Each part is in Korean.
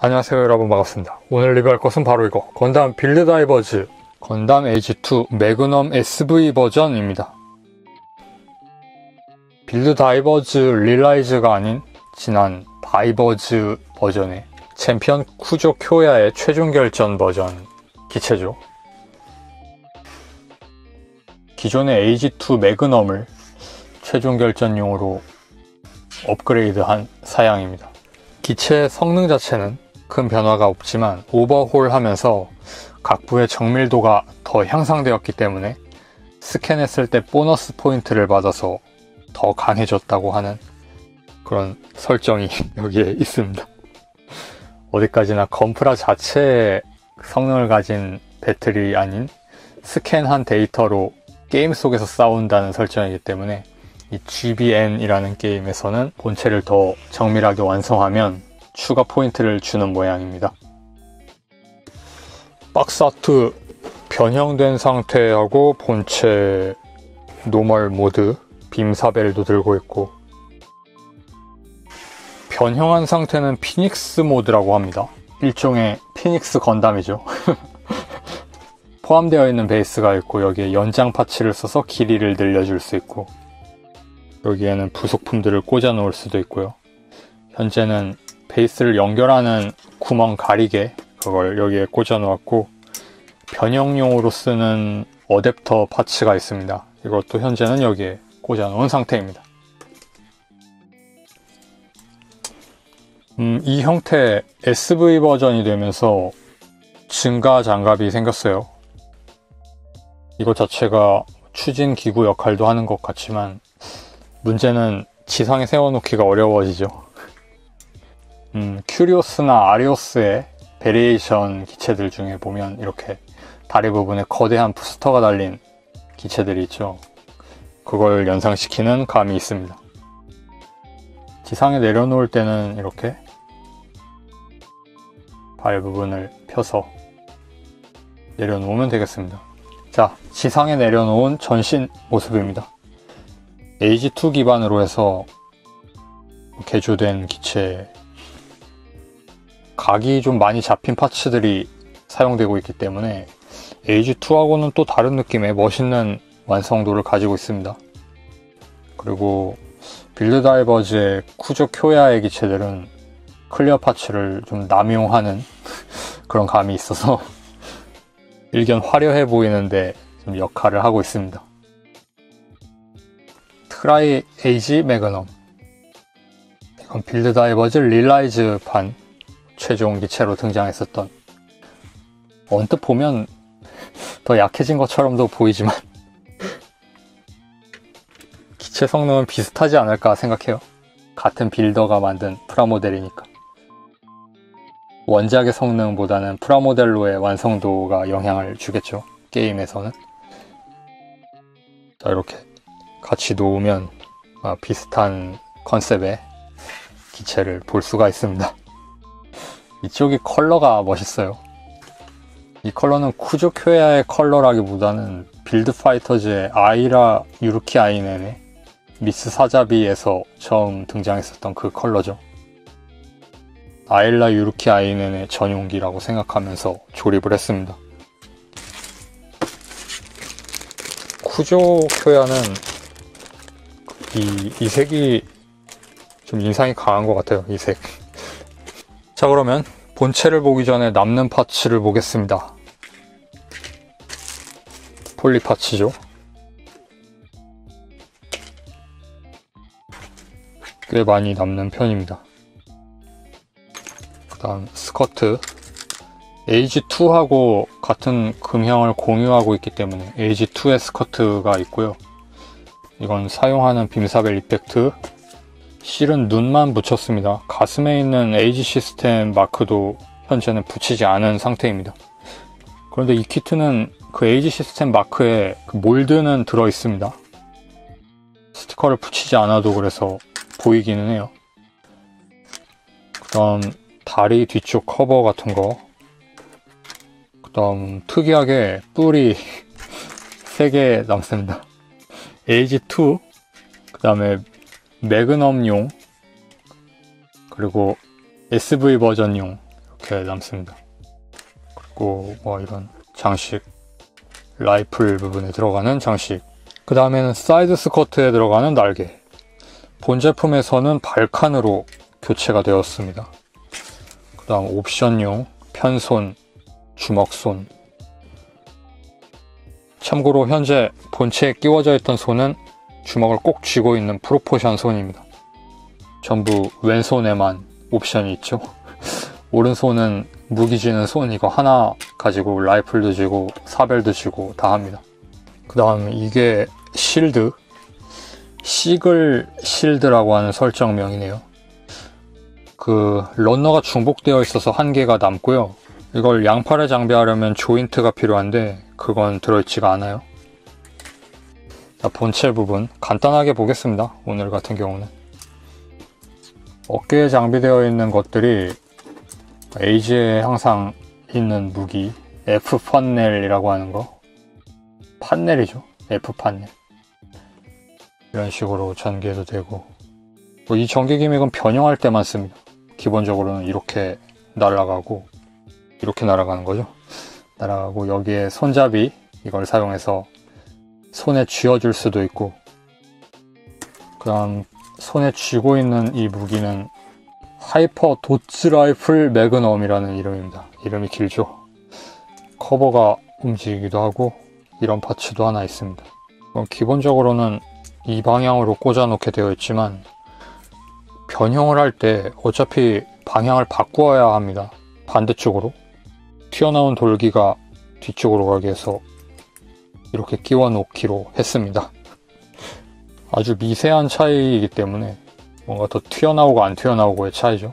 안녕하세요 여러분, 반갑습니다. 오늘 리뷰할 것은 바로 이거, 건담 빌드 다이버즈 건담 에이지2 매그넘 SV 버전입니다. 빌드 다이버즈 릴라이즈가 아닌 지난 다이버즈 버전의 챔피언 쿠조 쿄야의 최종 결전 버전 기체죠. 기존의 에이지2 매그넘을 최종 결전용으로 업그레이드한 사양입니다. 기체의 성능 자체는 큰 변화가 없지만 오버홀하면서 각부의 정밀도가 더 향상되었기 때문에 스캔했을 때 보너스 포인트를 받아서 더 강해졌다고 하는 그런 설정이 여기에 있습니다. 어디까지나 건프라 자체의 성능을 가진 배틀이 아닌 스캔한 데이터로 게임 속에서 싸운다는 설정이기 때문에 이 GBN이라는 게임에서는 본체를 더 정밀하게 완성하면 추가 포인트를 주는 모양입니다. 박스 아트 변형된 상태하고 본체 노멀 모드 빔사벨도 들고 있고, 변형한 상태는 피닉스 모드라고 합니다. 일종의 피닉스 건담이죠. 포함되어 있는 베이스가 있고 여기에 연장 파츠를 써서 길이를 늘려줄 수 있고, 여기에는 부속품들을 꽂아 놓을 수도 있고요. 현재는 베이스를 연결하는 구멍 가리개, 그걸 여기에 꽂아 놓았고, 변형용으로 쓰는 어댑터 파츠가 있습니다. 이것도 현재는 여기에 꽂아 놓은 상태입니다. 이 형태 SV 버전이 되면서 증가 장갑이 생겼어요. 이것 자체가 추진 기구 역할도 하는 것 같지만 문제는 지상에 세워놓기가 어려워지죠. 큐리오스나 아리오스의 베리에이션 기체들 중에 보면 이렇게 다리 부분에 거대한 부스터가 달린 기체들이 있죠. 그걸 연상시키는 감이 있습니다. 지상에 내려놓을 때는 이렇게 발 부분을 펴서 내려놓으면 되겠습니다. 자, 지상에 내려놓은 전신 모습입니다. 에이지2 기반으로 해서 개조된 기체, 각이 좀 많이 잡힌 파츠들이 사용되고 있기 때문에 에이지2하고는 또 다른 느낌의 멋있는 완성도를 가지고 있습니다. 그리고 빌드 다이버즈의 쿠조 쿄야의 기체들은 클리어 파츠를 좀 남용하는 그런 감이 있어서 일견 화려해 보이는데 좀 역할을 하고 있습니다. 트라이 에이지 매그넘, 이건 빌드 다이버즈 릴라이즈판 최종 기체로 등장했었던, 언뜻 보면 더 약해진 것처럼도 보이지만 기체 성능은 비슷하지 않을까 생각해요. 같은 빌더가 만든 프라모델이니까. 원작의 성능보다는 프라모델로의 완성도가 영향을 주겠죠, 게임에서는. 자, 이렇게 같이 놓으면 비슷한 컨셉의 기체를 볼 수가 있습니다. 이쪽이 컬러가 멋있어요. 이 컬러는 쿠조 쿄야의 컬러라기보다는 빌드 파이터즈의 아이라 유르키 아이넨의 미스 사자비에서 처음 등장했었던 그 컬러죠. 아일라 유르키 아이넨의 전용기라고 생각하면서 조립을 했습니다. 쿠조 쿄야는 이 색이 좀 인상이 강한 것 같아요, 이 색. 자, 그러면 본체를 보기 전에 남는 파츠를 보겠습니다. 폴리 파츠죠. 꽤 많이 남는 편입니다. 그 다음 스커트, 에이지2하고 같은 금형을 공유하고 있기 때문에 에이지2의 스커트가 있고요. 이건 사용하는 빔사벨 이펙트, 실은 눈만 붙였습니다. 가슴에 있는 에이지 시스템 마크도 현재는 붙이지 않은 상태입니다. 그런데 이 키트는 그 에이지 시스템 마크에 그 몰드는 들어있습니다. 스티커를 붙이지 않아도 그래서 보이기는 해요. 그 다음 다리 뒤쪽 커버 같은 거, 그 다음 특이하게 뿔이 3개 남습니다. 에이지2, 그 다음에 매그넘용, 그리고 SV 버전용 이렇게 남습니다. 그리고 뭐 이런 장식, 라이플 부분에 들어가는 장식, 그 다음에는 사이드 스커트에 들어가는 날개, 본 제품에서는 발칸으로 교체가 되었습니다. 그 다음 옵션용 편손, 주먹손. 참고로 현재 본체에 끼워져 있던 손은 주먹을 꼭 쥐고 있는 프로포션 손입니다. 전부 왼손에만 옵션이 있죠. 오른손은 무기 쥐는 손 이거 하나 가지고 라이플도 쥐고 사벨도 쥐고 다 합니다. 그 다음 이게 실드, 시글 실드라고 하는 설정명이네요. 그 런너가 중복되어 있어서 한 개가 남고요. 이걸 양팔에 장비하려면 조인트가 필요한데 그건 들어있지가 않아요. 자, 본체 부분 간단하게 보겠습니다. 오늘 같은 경우는 어깨에 장비되어 있는 것들이 에이지에 항상 있는 무기 F 판넬이라고 하는 거, 판넬이죠. F 판넬. 이런 식으로 전개도 되고, 뭐 이 전개 기믹은 변형할 때만 씁니다. 기본적으로는 이렇게 날아가고 이렇게 날아가는 거죠. 날아가고 여기에 손잡이 이걸 사용해서 손에 쥐어줄 수도 있고, 그 다음 손에 쥐고 있는 이 무기는 하이퍼 도츠 라이플 매그넘이라는 이름입니다. 이름이 길죠. 커버가 움직이기도 하고 이런 파츠도 하나 있습니다. 기본적으로는 이 방향으로 꽂아 놓게 되어 있지만 변형을 할 때 어차피 방향을 바꾸어야 합니다. 반대쪽으로 튀어나온 돌기가 뒤쪽으로 가게 해서 이렇게 끼워 놓기로 했습니다. 아주 미세한 차이이기 때문에 뭔가 더 튀어나오고 안 튀어나오고의 차이죠.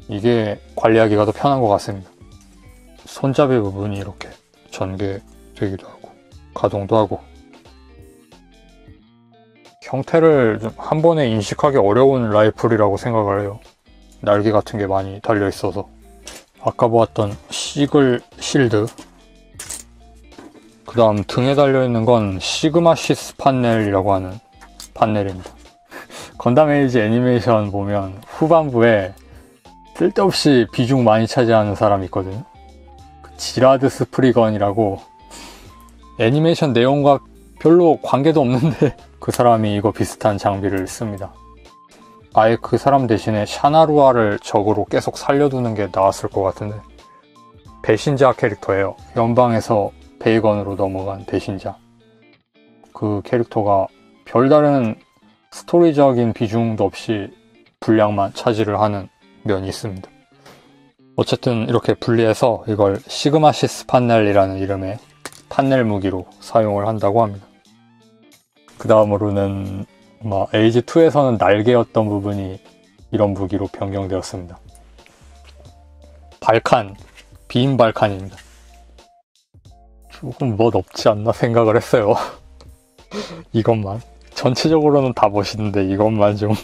이게 관리하기가 더 편한 것 같습니다. 손잡이 부분이 이렇게 전개되기도 하고 가동도 하고, 형태를 좀 한 번에 인식하기 어려운 라이플이라고 생각을 해요. 날개 같은 게 많이 달려 있어서. 아까 보았던 시글 실드, 그 다음 등에 달려있는 건 시그마 시스 판넬이라고 하는 판넬입니다. 건담 에이지 애니메이션 보면 후반부에 쓸데없이 비중 많이 차지하는 사람이 있거든요. 지라드 스프리건이라고 애니메이션 내용과 별로 관계도 없는데 그 사람이 이거 비슷한 장비를 씁니다. 아예 그 사람 대신에 샤나루아를 적으로 계속 살려두는 게 나았을 것 같은데, 배신자 캐릭터예요. 연방에서 베이건으로 넘어간 배신자. 그 캐릭터가 별다른 스토리적인 비중도 없이 분량만 차지를 하는 면이 있습니다. 어쨌든 이렇게 분리해서 이걸 시그마시스 판넬이라는 이름의 판넬 무기로 사용을 한다고 합니다. 그 다음으로는 에이지2에서는 날개였던 부분이 이런 무기로 변경되었습니다. 발칸, 빔 발칸입니다. 조금 멋없지 않나 생각을 했어요. 이것만. 전체적으로는 다 멋있는데 이것만 좀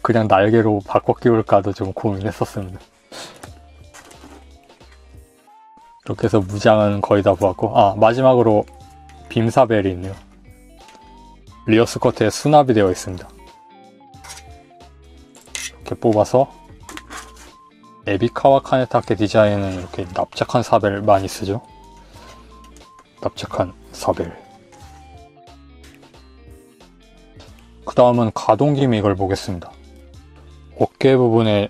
그냥 날개로 바꿔 끼울까도 좀 고민했었습니다. 이렇게 해서 무장은 거의 다 보았고, 마지막으로 빔사벨이 있네요. 리어 스커트에 수납이 되어 있습니다. 이렇게 뽑아서, 에비카와 카네타케 디자인은 이렇게 납작한 사벨 많이 쓰죠. 납작한 사벨. 그 다음은 가동 기믹을 보겠습니다. 어깨 부분에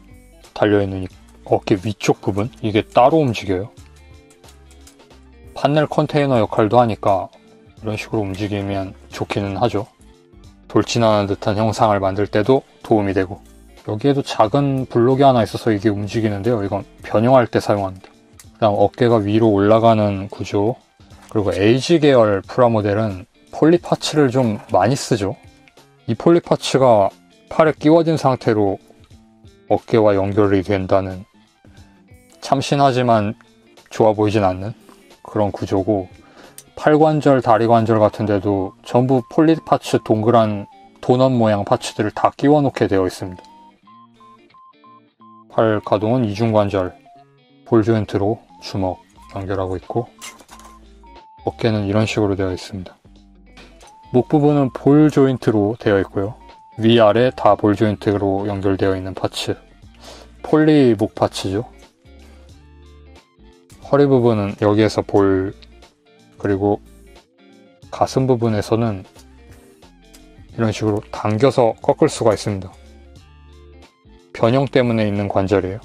달려있는 이 어깨 위쪽 부분, 이게 따로 움직여요. 판넬 컨테이너 역할도 하니까 이런 식으로 움직이면 좋기는 하죠. 돌진하는 듯한 형상을 만들 때도 도움이 되고, 여기에도 작은 블록이 하나 있어서 이게 움직이는데요. 이건 변형할 때 사용합니다. 그 다음 어깨가 위로 올라가는 구조, 그리고 에이지 계열 프라모델은 폴리 파츠를 좀 많이 쓰죠. 이 폴리 파츠가 팔에 끼워진 상태로 어깨와 연결이 된다는 참신하지만 좋아 보이진 않는 그런 구조고, 팔관절, 다리관절 같은 데도 전부 폴리 파츠 동그란 도넛 모양 파츠들을 다 끼워 놓게 되어 있습니다. 팔 가동은 이중관절, 볼 조인트로 주먹 연결하고 있고, 어깨는 이런 식으로 되어 있습니다. 목 부분은 볼 조인트로 되어 있고요. 위아래 다 볼 조인트로 연결되어 있는 파츠. 폴리목 파츠죠. 허리 부분은 여기에서 볼, 그리고 가슴 부분에서는 이런 식으로 당겨서 꺾을 수가 있습니다. 변형 때문에 있는 관절이에요.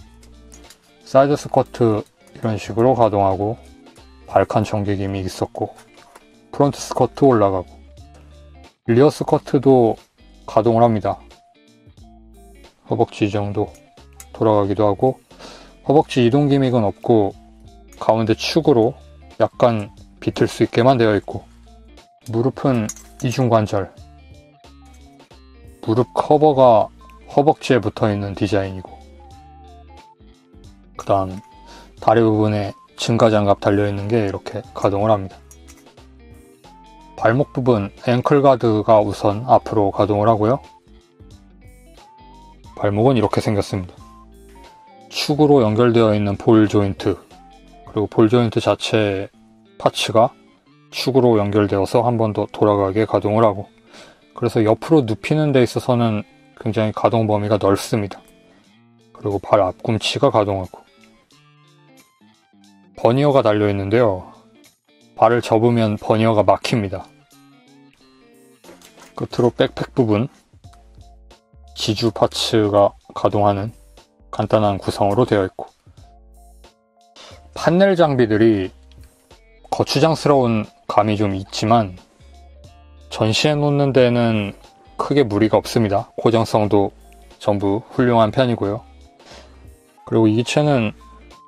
사이드 스커트 이런 식으로 가동하고, 발칸 전개김이 있었고, 프론트 스커트 올라가고, 리어 스커트도 가동을 합니다. 허벅지 정도 돌아가기도 하고, 허벅지 이동 기믹은 없고 가운데 축으로 약간 비틀 수 있게만 되어 있고, 무릎은 이중관절, 무릎 커버가 허벅지에 붙어있는 디자인이고, 그 다음 다리 부분에 증가장갑 달려있는 게 이렇게 가동을 합니다. 발목 부분 앵클 가드가 우선 앞으로 가동을 하고요. 발목은 이렇게 생겼습니다. 축으로 연결되어 있는 볼 조인트, 그리고 볼 조인트 자체 파츠가 축으로 연결되어서 한 번 더 돌아가게 가동을 하고, 그래서 옆으로 눕히는 데 있어서는 굉장히 가동 범위가 넓습니다. 그리고 발 앞꿈치가 가동하고, 버니어가 달려 있는데요. 발을 접으면 버니어가 막힙니다. 끝으로 백팩 부분, 지주 파츠가 가동하는 간단한 구성으로 되어 있고, 판넬 장비들이 거추장스러운 감이 좀 있지만 전시해 놓는 데는 크게 무리가 없습니다. 고정성도 전부 훌륭한 편이고요. 그리고 이 기체는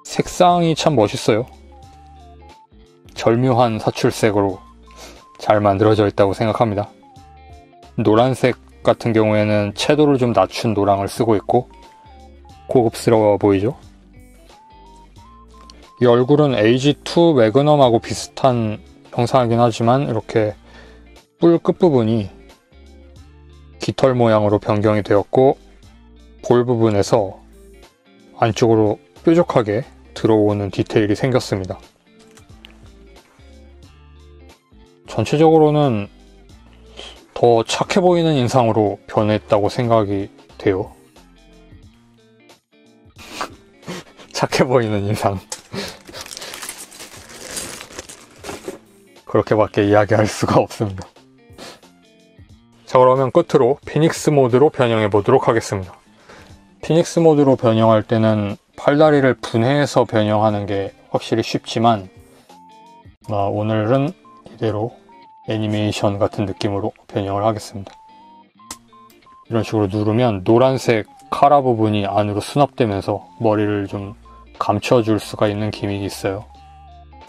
색상이 참 멋있어요. 절묘한 사출색으로 잘 만들어져 있다고 생각합니다. 노란색 같은 경우에는 채도를 좀 낮춘 노랑을 쓰고 있고 고급스러워 보이죠? 이 얼굴은 AG2 매그넘하고 비슷한 형상이긴 하지만 이렇게 뿔 끝부분이 깃털 모양으로 변경이 되었고, 볼 부분에서 안쪽으로 뾰족하게 들어오는 디테일이 생겼습니다. 전체적으로는 더 착해 보이는 인상으로 변했다고 생각이 돼요. 착해 보이는 인상. 그렇게밖에 이야기할 수가 없습니다. 자, 그러면 끝으로 피닉스 모드로 변형해 보도록 하겠습니다. 피닉스 모드로 변형할 때는 팔다리를 분해해서 변형하는 게 확실히 쉽지만, 오늘은 이대로 애니메이션 같은 느낌으로 변형을 하겠습니다. 이런 식으로 누르면 노란색 카라 부분이 안으로 수납되면서 머리를 좀 감춰줄 수가 있는 기믹이 있어요.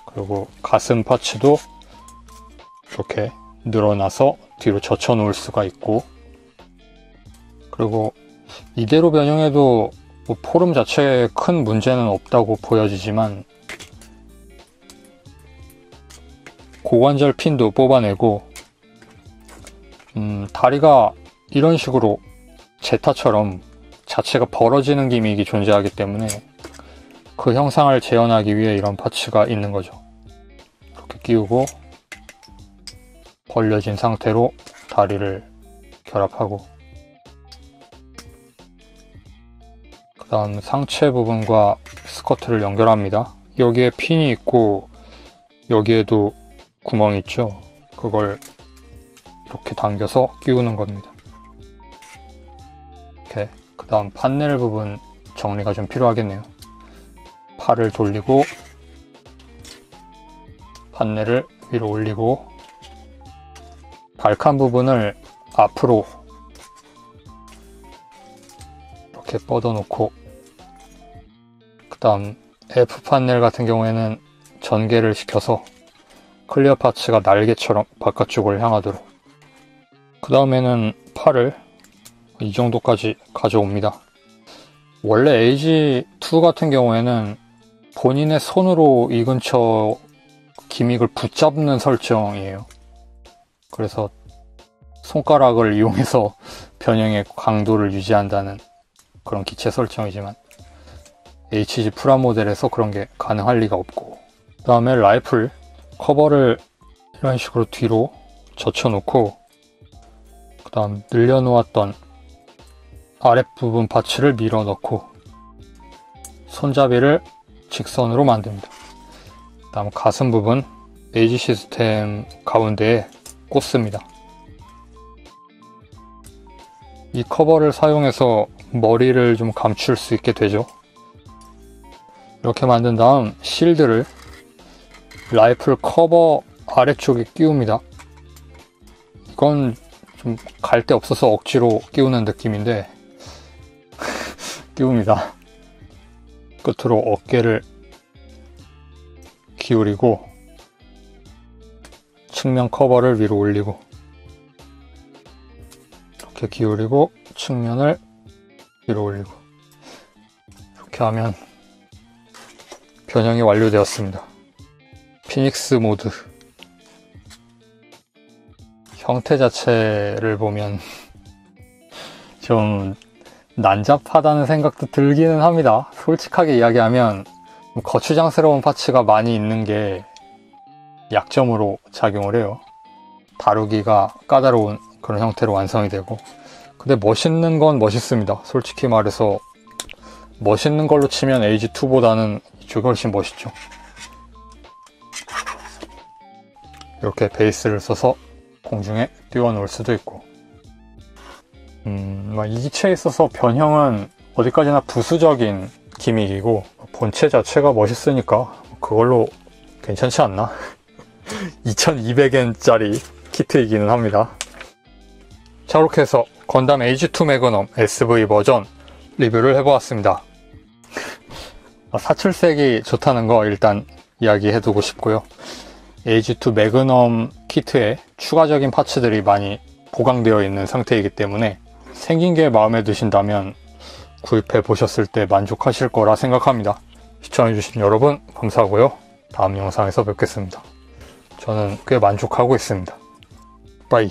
그리고 가슴 파츠도 이렇게 늘어나서 뒤로 젖혀 놓을 수가 있고, 그리고 이대로 변형해도 포름 자체에 큰 문제는 없다고 보여지지만 고관절 핀도 뽑아내고, 다리가 이런 식으로 제타처럼 자체가 벌어지는 기믹이 존재하기 때문에 그 형상을 재현하기 위해 이런 파츠가 있는 거죠. 이렇게 끼우고 벌려진 상태로 다리를 결합하고, 그 다음 상체 부분과 스커트를 연결합니다. 여기에 핀이 있고 여기에도 구멍이 있죠. 그걸 이렇게 당겨서 끼우는 겁니다. 이렇게. 그 다음 판넬 부분 정리가 좀 필요하겠네요. 팔을 돌리고 판넬을 위로 올리고, 발칸 부분을 앞으로 이렇게 뻗어놓고, 그 다음 F 판넬 같은 경우에는 전개를 시켜서 클리어 파츠가 날개처럼 바깥쪽을 향하도록, 그 다음에는 팔을 이 정도까지 가져옵니다. 원래 AG2 같은 경우에는 본인의 손으로 이 근처 기믹을 붙잡는 설정이에요. 그래서 손가락을 이용해서 변형의 강도를 유지한다는 그런 기체 설정이지만, HG 프라모델에서 그런 게 가능할 리가 없고, 그 다음에 라이플 커버를 이런 식으로 뒤로 젖혀놓고, 그 다음 늘려놓았던 아랫부분 파츠를 밀어 넣고, 손잡이를 직선으로 만듭니다. 다음 가슴 부분 에이지 시스템 가운데에 꽂습니다. 이 커버를 사용해서 머리를 좀 감출 수 있게 되죠. 이렇게 만든 다음 실드를 라이플 커버 아래쪽에 끼웁니다. 이건 좀 갈 데 없어서 억지로 끼우는 느낌인데 끼웁니다. 끝으로 어깨를 기울이고 측면 커버를 위로 올리고 이렇게 기울이고 측면을 위로 올리고 이렇게 하면 변형이 완료되었습니다. 피닉스 모드. 형태 자체를 보면 좀 난잡하다는 생각도 들기는 합니다. 솔직하게 이야기하면 거추장스러운 파츠가 많이 있는 게 약점으로 작용을 해요. 다루기가 까다로운 그런 형태로 완성이 되고, 근데 멋있는 건 멋있습니다. 솔직히 말해서 멋있는 걸로 치면 에이지2보다는 이쪽이 훨씬 멋있죠. 이렇게 베이스를 써서 공중에 띄워놓을 수도 있고, 이 기체에 있어서 변형은 어디까지나 부수적인 기믹이고 본체 자체가 멋있으니까 그걸로 괜찮지 않나? 2200엔짜리 키트이기는 합니다. 자, 이렇게 해서 건담 에이지2 매그넘 SV 버전 리뷰를 해보았습니다. 사출색이 좋다는 거 일단 이야기해두고 싶고요. 에이지2 매그넘 키트에 추가적인 파츠들이 많이 보강되어 있는 상태이기 때문에 생긴 게 마음에 드신다면 구입해 보셨을 때 만족하실 거라 생각합니다. 시청해주신 여러분 감사하고요. 다음 영상에서 뵙겠습니다. 저는 꽤 만족하고 있습니다. 빠이.